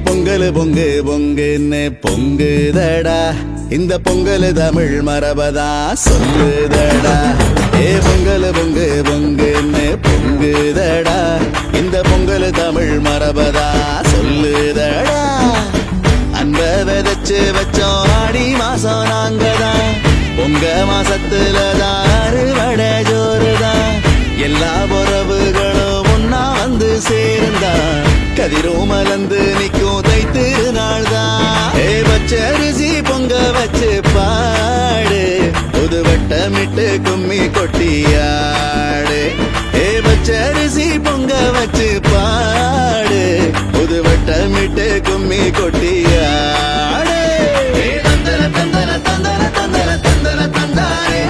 பொங்கலு பொங்கு பொங்குன்னு பொங்குதடா இந்த பொங்கலு தமிழ் மரபதா சொல்லுதடா. பொங்கலு பொங்கு பொங்குன்னு பொங்குதடா இந்த பொங்கலு தமிழ் மரபதா சொல்லுதடா. அன்ப விதைச்சு வச்சோம் ஆடி மாசம் நாங்கதான், பொங்க மாசத்துலதான் அறுவடை ஜோறுதான். எல்லா உறவுகளும் ஒன்னா வந்து சேர்ந்தா கதிரும் மலர்ந்து நிக்கும் தைத்திருநாள் தான். பச்சரிசி பொங்க வச்சு பாடு, புது வட்டமிட்டு கும்மி கொட்டியாடு. பச்சரிசி பொங்க வச்சு பாடு, புது வட்டமிட்டு கும்மி கொட்டியாடு. தந்தர தந்தர தந்தர தந்தர தந்தர தந்தாரே,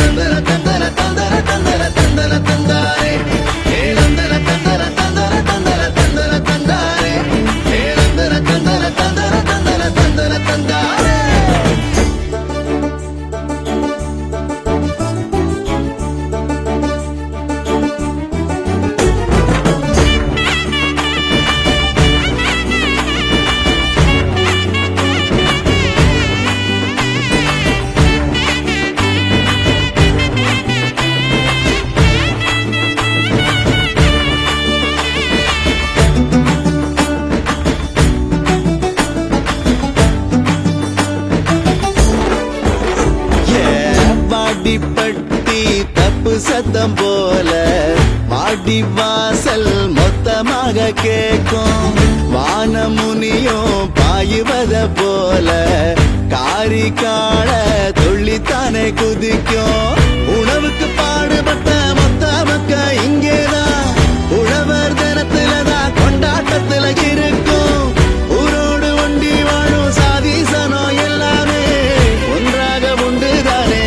தந்தர தந்தர தந்தர தந்தர தந்தர தந்தாரே, தந்தர தந்தர தந்தர தந்தர தந்தர தந்தாரே, தந்தர தந்தர தந்தர தந்தர தந்தர தந்தாரே. பட்டி தப்பு சத்தம் போல வாடி வாசல் மொத்தமாக கேட்கும். வானமுனியும் பாயுவத போல காரி கால துள்ளித்தானே குதிக்கும். உணவுக்கு பாடுபட்ட மொத்த மக்க இங்கேதான் உழவர் தினத்துலதான் கொண்டாட்டத்துல இருக்கும். ஊரோடு ஒண்டி வாழும் சாதிசனோ எல்லாமே ஒன்றாக உண்டுதானே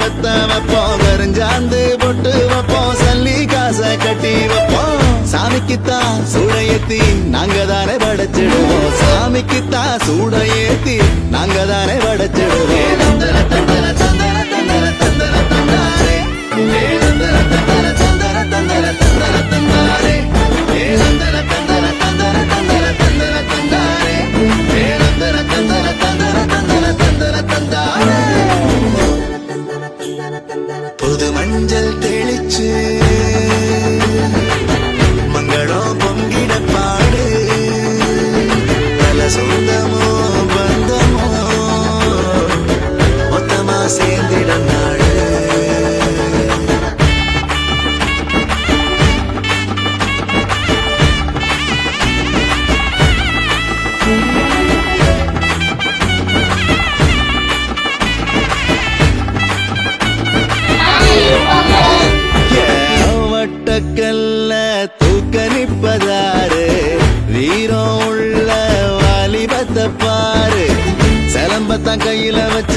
பத்த வைப்போம், கருஞ்சாந்து பொட்டு வைப்போம், சல்லி காசை கட்டி வைப்போம். சாமிக்குத்தான் சூடையேத்தி நாங்க தானே படைச்சிடுவோம், சாமிக்குத்தான் சூடையேத்தி நாங்க தானே படைச்சிடுவோம். தந்தர தந்தர தந்தர தந்தர தந்தர தந்தாரே, தந்தர தந்தர தந்தர தந்தர தந்தர தந்தாரே, தந்தர தந்தர தந்தர தந்தர தந்தர தந்தாரே, தந்தர தந்தர தந்தர தந்தர தந்தர தந்தாரே. புது மஞ்சள் தெளிச்சு மங்களம் பொங்கிட பாடு, பல சொந்தமோ பந்தமோ மொத்தமா சேர்ந்திட நாடு. வட்டக்கல்ல தூக்க நிப்பதாரு, வீரம் உள்ள வாலிபத்தை பாரு. சிலம்பத்தான் கையில வச்சு